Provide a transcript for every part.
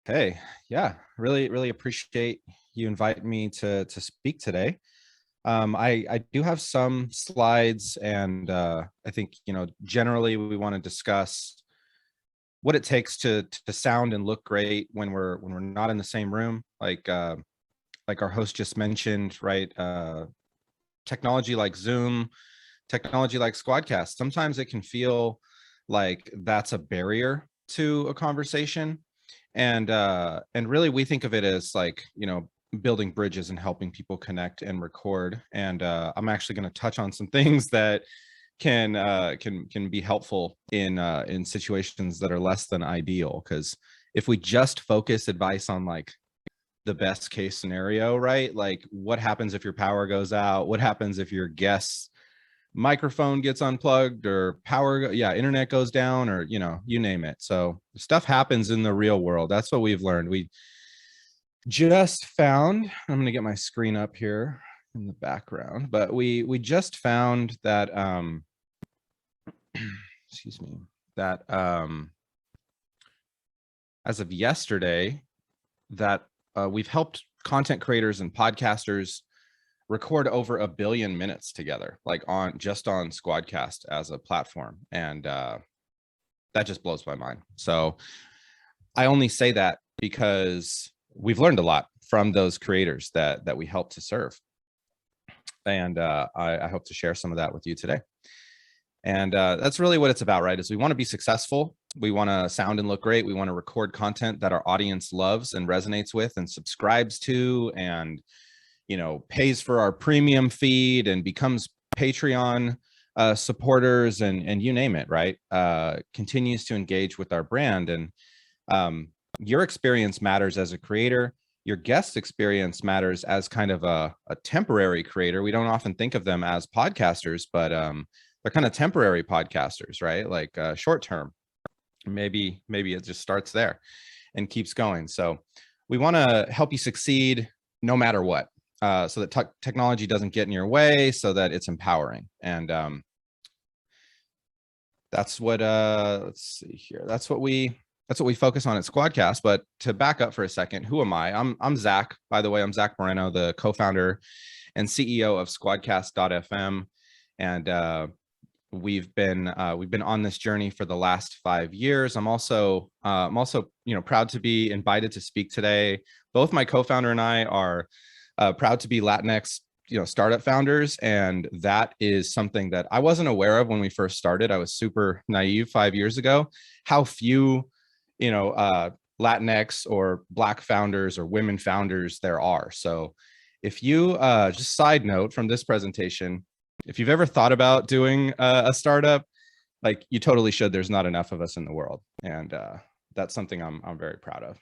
Hey, yeah, really appreciate you inviting me to speak today. I do have some slides, and I think generally we want to discuss what it takes to sound and look great when we're not in the same room. Like our host just mentioned, right? Technology like Zoom, technology like SquadCast. Sometimes it can feel like that's a barrier to a conversation, and really we think of it as like building bridges and helping people connect and record. And I'm actually going to touch on some things that can be helpful in situations that are less than ideal, because if we just focus advice on like the best case scenario, right? Like what happens if your power goes out? What happens if your guests microphone gets unplugged, or internet goes down, or you name it. So stuff happens in the real world. That's what we've learned. We just found, I'm going to get my screen up here in the background, but we just found that excuse me, that as of yesterday, that we've helped content creators and podcasters record over 1 billion minutes together, like on SquadCast as a platform. And that just blows my mind. So I only say that because we've learned a lot from those creators that we help to serve. And I hope to share some of that with you today. And that's really what it's about, right? Is we want to be successful. We want to sound and look great. We want to record content that our audience loves and resonates with and subscribes to, and pays for our premium feed and becomes Patreon supporters, and you name it, right? Continues to engage with our brand. And your experience matters as a creator. Your guest experience matters as kind of a temporary creator. We don't often think of them as podcasters, but they're kind of temporary podcasters, right? Like short term. Maybe it just starts there and keeps going. So we want to help you succeed no matter what. So that technology doesn't get in your way, so that it's empowering. And that's what let's see here. That's what we focus on at SquadCast. But to back up for a second, who am I? I'm Zach. By the way, I'm Zach Moreno, the co-founder and CEO of SquadCast.fm, and we've been on this journey for the last 5 years. I'm also proud to be invited to speak today. Both my co-founder and I are proud to be Latinx, startup founders. And that is something that I wasn't aware of when we first started. I was super naive 5 years ago, how few, Latinx or Black founders or women founders there are. So if you, just side note from this presentation, if you've ever thought about doing a startup, like you totally should. There's not enough of us in the world. And that's something I'm very proud of.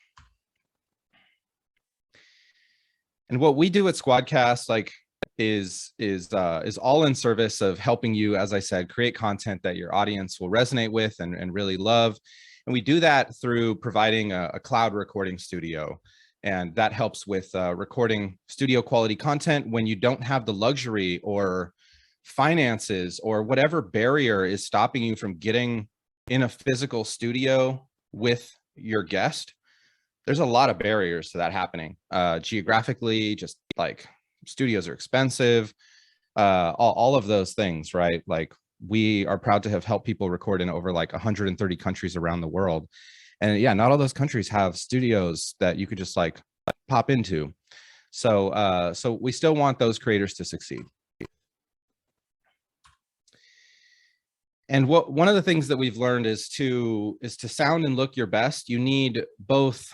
And what we do at SquadCast, like, is all in service of helping you, as I said, create content that your audience will resonate with and really love. And we do that through providing a cloud recording studio. And that helps with recording studio quality content when you don't have the luxury or finances or whatever barrier is stopping you from getting in a physical studio with your guest. There's a lot of barriers to that happening geographically, just like studios are expensive, all of those things, right? Like we are proud to have helped people record in over like 130 countries around the world. And yeah, not all those countries have studios that you could just like pop into. So we still want those creators to succeed. And one of the things that we've learned is to sound and look your best. You need both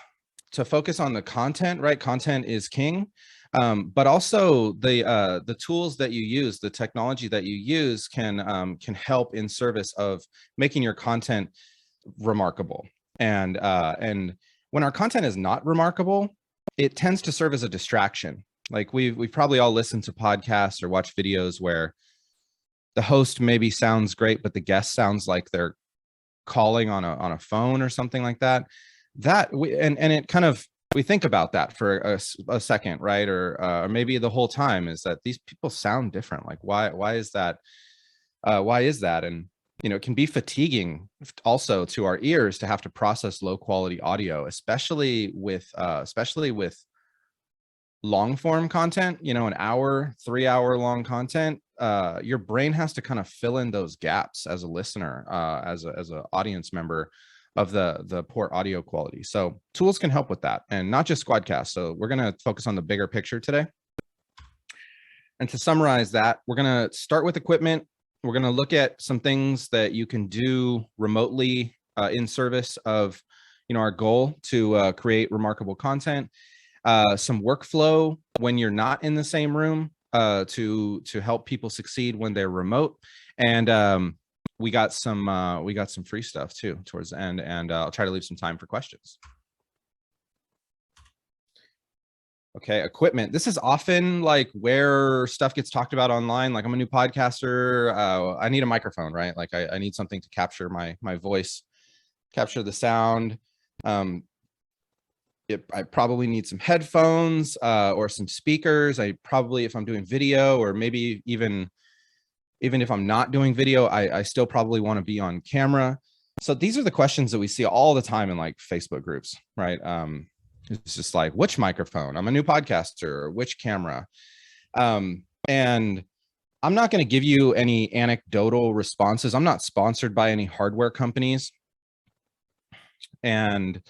to focus on the content, right? Content is king, but also the tools that you use, the technology that you use can help in service of making your content remarkable. And when our content is not remarkable, it tends to serve as a distraction. Like we've probably all listened to podcasts or watched videos where the host maybe sounds great, but the guest sounds like they're calling on a phone or something like that. It kind of, we think about that for a second, right? Or maybe the whole time, is that these people sound different. Like why is that? Why is that? And it can be fatiguing also to our ears to have to process low quality audio, especially with long form content, an hour, 3 hour long content. Your brain has to kind of fill in those gaps as a listener, as a audience member of the poor audio quality. So tools can help with that, and not just SquadCast. So we're going to focus on the bigger picture today. And to summarize that, we're going to start with equipment. We're going to look at some things that you can do remotely in service of, our goal to create remarkable content. Some workflow when you're not in the same room to help people succeed when they're remote. And we got some free stuff too towards the end, and I'll try to leave some time for questions. Okay, equipment. This is often like where stuff gets talked about online. Like, I'm a new podcaster. I need a microphone, right? Like I need something to capture my voice, capture the sound. I probably need some headphones or some speakers. I probably, if I'm doing video, or maybe even if I'm not doing video, I still probably want to be on camera. So these are the questions that we see all the time in like Facebook groups, right? It's just like, which microphone? I'm a new podcaster. Which camera? And I'm not going to give you any anecdotal responses. I'm not sponsored by any hardware companies. And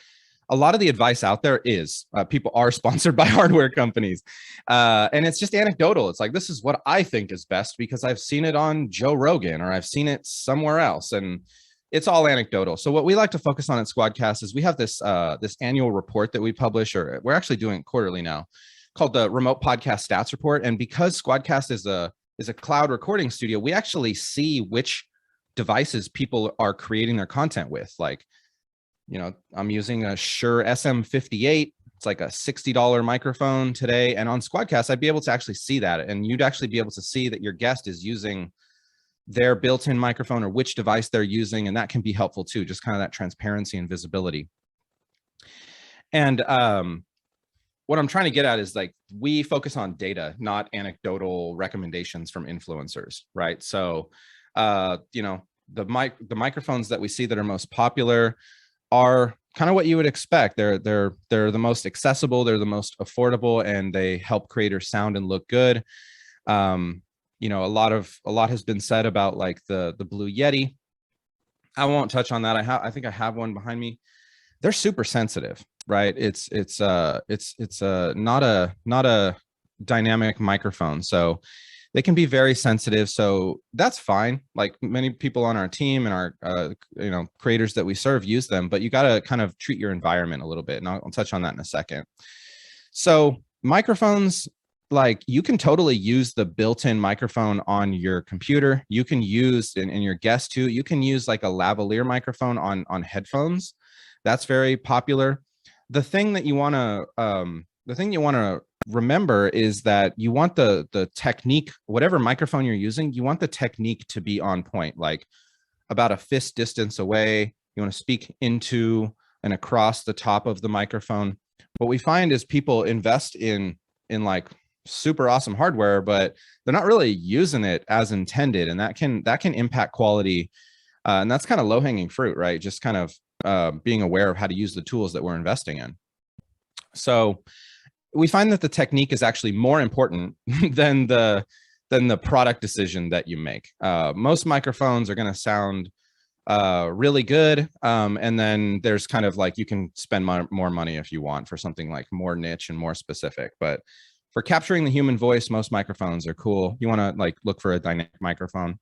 a lot of the advice out there is people are sponsored by hardware companies. And it's just anecdotal. It's like, this is what I think is best because I've seen it on Joe Rogan or I've seen it somewhere else. And it's all anecdotal. So what we like to focus on at SquadCast is we have this this annual report that we publish, or we're actually doing it quarterly now, called the Remote Podcast Stats Report. And because SquadCast is a cloud recording studio, we actually see which devices people are creating their content with. Like, I'm using a Shure SM58. It's like a $60 microphone today. And on SquadCast, I'd be able to actually see that. And you'd actually be able to see that your guest is using their built-in microphone or which device they're using. And that can be helpful too, just kind of that transparency and visibility. And what I'm trying to get at is, like, we focus on data, not anecdotal recommendations from influencers, right? So, the microphones that we see that are most popular are kind of what you would expect. They're the most accessible, they're the most affordable, and they help creators sound and look good. A lot has been said about like the Blue Yeti. I won't touch on that. I think I have one behind me. They're super sensitive, right? It's not a dynamic microphone, so they can be very sensitive. So that's fine. Like, many people on our team and our creators that we serve use them, but you got to kind of treat your environment a little bit, and I'll touch on that in a second. So microphones, like, you can totally use the built-in microphone on your computer. You can use, and your guest too, you can use like a lavalier microphone on headphones. That's very popular. The thing that you want to remember is that you want the technique, whatever microphone you're using, you want the technique to be on point, like about a fist distance away. You want to speak into and across the top of the microphone. What we find is people invest in like super awesome hardware, but they're not really using it as intended, and that can impact quality. And that's kind of low-hanging fruit, right? Just kind of being aware of how to use the tools that we're investing in. So we find that the technique is actually more important than the product decision that you make. Most microphones are going to sound really good, and then there's kind of like, you can spend more money if you want for something like more niche and more specific. But for capturing the human voice, most microphones are cool. You want to like look for a dynamic microphone.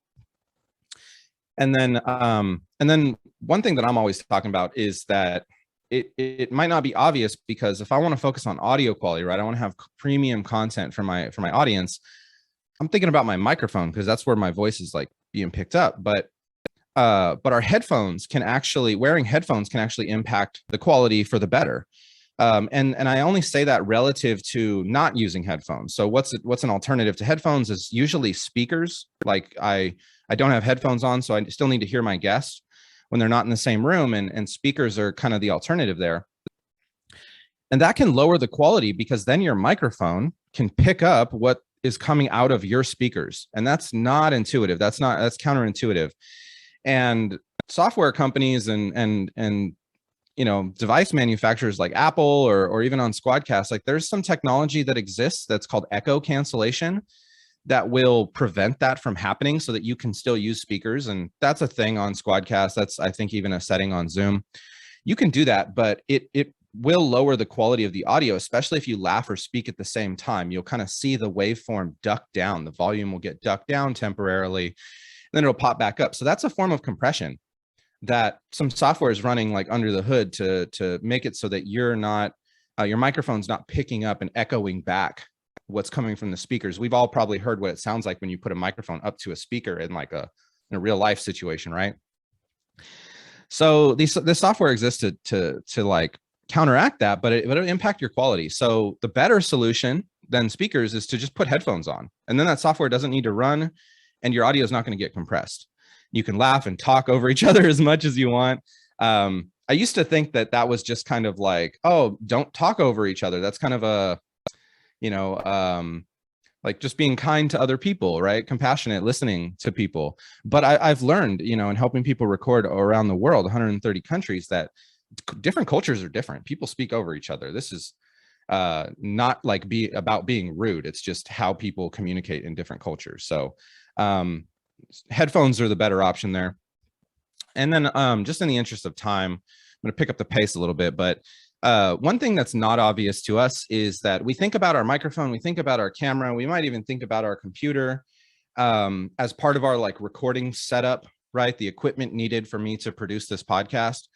And then one thing that I'm always talking about is that it might not be obvious, because if I want to focus on audio quality, right, I want to have premium content for my audience, I'm thinking about my microphone, because that's where my voice is like being picked up. But our headphones can actually, wearing headphones can actually impact the quality for the better. And I only say that relative to not using headphones. So what's an alternative to headphones is usually speakers. Like, I don't have headphones on, so I still need to hear my guest when they're not in the same room, and speakers are kind of the alternative there. And that can lower the quality, because then your microphone can pick up what is coming out of your speakers. And that's not intuitive. That's counterintuitive. And software companies and device manufacturers like Apple or even on SquadCast, like there's some technology that exists that's called echo cancellation that will prevent that from happening so that you can still use speakers. And that's a thing on SquadCast. That's, I think, even a setting on Zoom. You can do that, but it will lower the quality of the audio, especially if you laugh or speak at the same time. You'll kind of see the waveform duck down. The volume will get ducked down temporarily, then it'll pop back up. So that's a form of compression that some software is running like under the hood to make it so that you're not, your microphone's not picking up and echoing back what's coming from the speakers. We've all probably heard what it sounds like when you put a microphone up to a speaker in like in a real life situation, right? So this software exists to like counteract that, but it'll impact your quality. So the better solution than speakers is to just put headphones on, and then that software doesn't need to run and your audio is not going to get compressed. You can laugh and talk over each other as much as you want. I used to think that was just kind of like, oh, don't talk over each other. That's kind of a, like just being kind to other people, right? Compassionate, listening to people. But I've learned, in helping people record around the world, 130 countries, that different cultures are different. People speak over each other. This is not like about being rude. It's just how people communicate in different cultures. So headphones are the better option there. And then just in the interest of time, I'm going to pick up the pace a little bit, but one thing that's not obvious to us is that we think about our microphone, we think about our camera, we might even think about our computer as part of our like recording setup, right? The equipment needed for me to produce this podcast.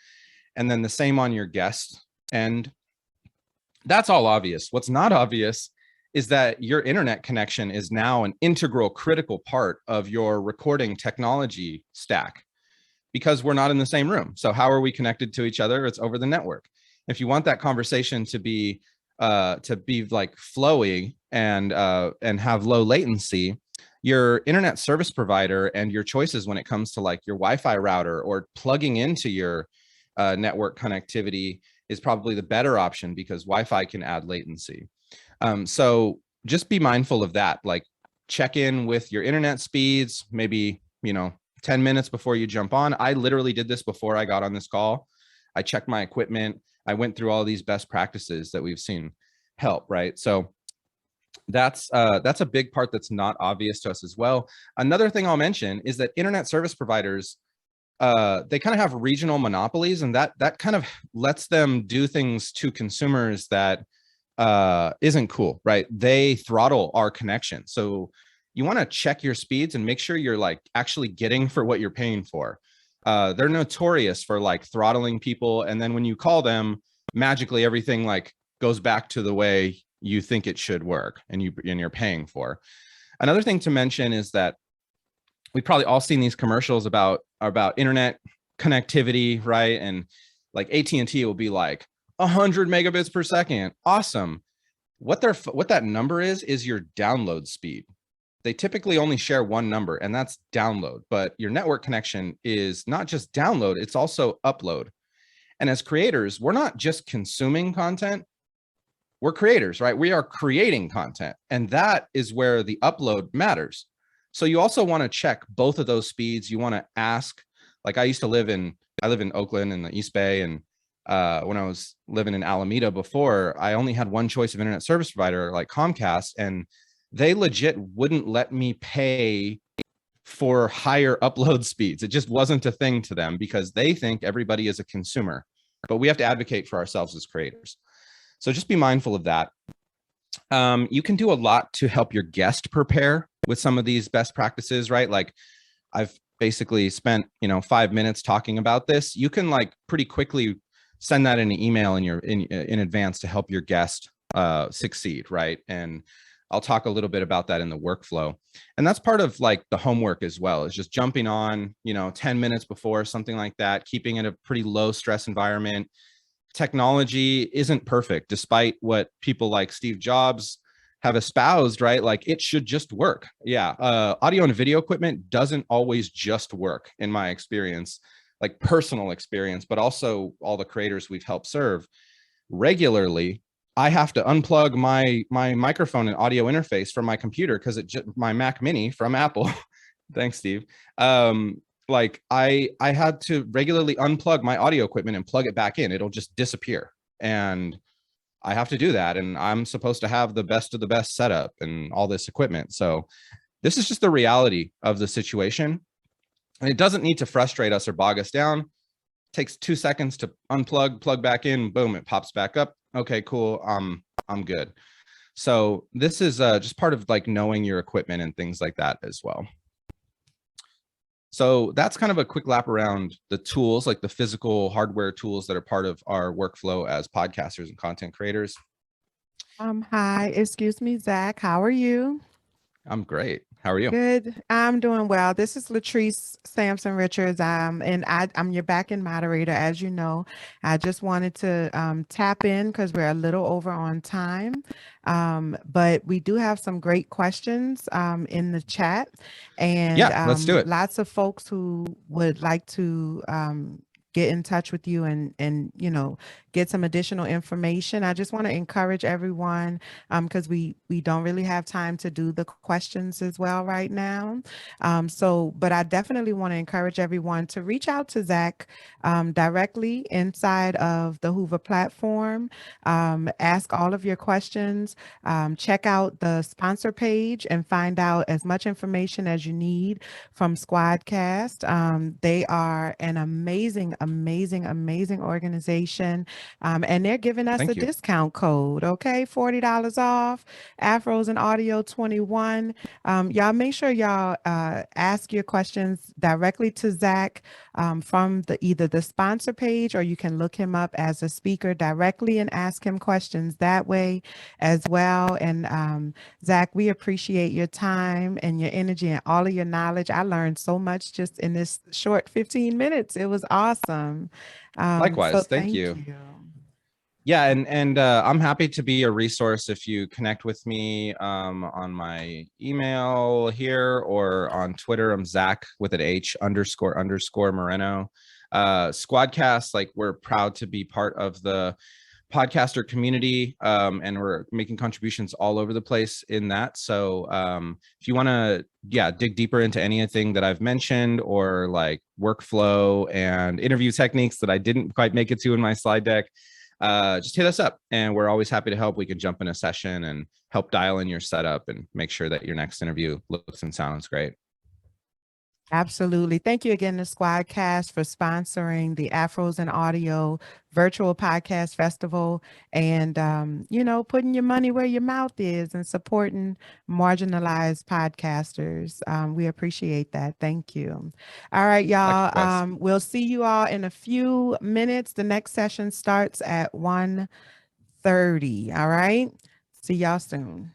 And then the same on your guest end. That's all obvious. What's not obvious is that your internet connection is now an integral, critical part of your recording technology stack, because we're not in the same room. So how are we connected to each other? It's over the network. If you want that conversation to be like flowy and have low latency, your internet service provider and your choices when it comes to like your Wi-Fi router or plugging into your network connectivity is probably the better option, because Wi-Fi can add latency. So just be mindful of that. Like check in with your internet speeds, maybe, 10 minutes before you jump on. I literally did this before I got on this call. I checked my equipment. I went through all these best practices that we've seen help, right? So that's a big part that's not obvious to us as well. Another thing I'll mention is that internet service providers, they kind of have regional monopolies, and that kind of lets them do things to consumers that isn't cool, right? They throttle our connection. So you want to check your speeds and make sure you're like actually getting for what you're paying for. They're notorious for like throttling people, and then when you call them, magically everything like goes back to the way you think it should work and you're paying for. Another thing to mention is that we've probably all seen these commercials about internet connectivity, right? And like AT&T will be like 100 megabits per second. Awesome. What that number is your download speed. They typically only share one number, and that's download. But your network connection is not just download, it's also upload. And as creators, we're not just consuming content, we're creators, right? We are creating content, and that is where the upload matters. So you also want to check both of those speeds. You want to ask, like I live in Oakland in the East Bay, and when I was living in Alameda before, I only had one choice of internet service provider, like Comcast, and they legit wouldn't let me pay for higher upload speeds. It just wasn't a thing to them, because they think everybody is a consumer, but we have to advocate for ourselves as creators. So just be mindful of that. You can do a lot to help your guest prepare with some of these best practices, right? Like I've basically spent, 5 minutes talking about this. You can like pretty quickly send that in an email in advance to help your guest succeed, right? And I'll talk a little bit about that in the workflow. And that's part of like the homework as well, is just jumping on, 10 minutes before, something like that, keeping it a pretty low stress environment. Technology isn't perfect, despite what people like Steve Jobs have espoused, right? Like it should just work. Yeah. Audio and video equipment doesn't always just work, in my experience, like personal experience, but also all the creators we've helped serve. Regularly, I have to unplug my microphone and audio interface from my computer, because my Mac Mini from Apple, thanks, Steve, Like I had to regularly unplug my audio equipment and plug it back in. It'll just disappear. And I have to do that. And I'm supposed to have the best of the best setup and all this equipment. So this is just the reality of the situation. And it doesn't need to frustrate us or bog us down. It takes 2 seconds to unplug, plug back in, boom, it pops back up. Okay, cool. I'm good. So this is just part of like knowing your equipment and things like that as well. So that's kind of a quick lap around the tools, like the physical hardware tools that are part of our workflow as podcasters and content creators. Hi, excuse me, Zach. How are you? I'm great. How are you? Good. I'm doing well. This is Latrice Sampson Richards. And I'm your back-end moderator, as you know. I just wanted to tap in because we're a little over on time. But we do have some great questions in the chat, and Yeah, let's do it. lots of folks who would like to get in touch with you and get some additional information. I just want to encourage everyone because we don't really have time to do the questions as well right now. But I definitely want to encourage everyone to reach out to Zach directly inside of the Hoover platform. Ask all of your questions. Check out the sponsor page and find out as much information as you need from SquadCast. They are an amazing organization. And they're giving us a Thank you. discount code, okay? $40 off, Afros and Audio 21. Y'all make sure y'all ask your questions directly to Zach from either the sponsor page, or you can look him up as a speaker directly and ask him questions that way as well. And Zach, we appreciate your time and your energy and all of your knowledge. I learned so much just in this short 15 minutes. It was awesome. So Likewise, thank thank you. you. Yeah, and I'm happy to be a resource if you connect with me on my email here or on Twitter. I'm Zach with an H __ Moreno. SquadCast, like we're proud to be part of the podcaster community, and we're making contributions all over the place in that. So if you want to dig deeper into anything that I've mentioned, or like workflow and interview techniques that I didn't quite make it to in my slide deck, just hit us up and we're always happy to help. We can jump in a session and help dial in your setup and make sure that your next interview looks and sounds great. Absolutely. Thank you again to SquadCast for sponsoring the Afros and Audio Virtual Podcast Festival, and, putting your money where your mouth is and supporting marginalized podcasters. We appreciate that. Thank you. All right, y'all. We'll see you all in a few minutes. The next session starts at 1:30. All right. See y'all soon.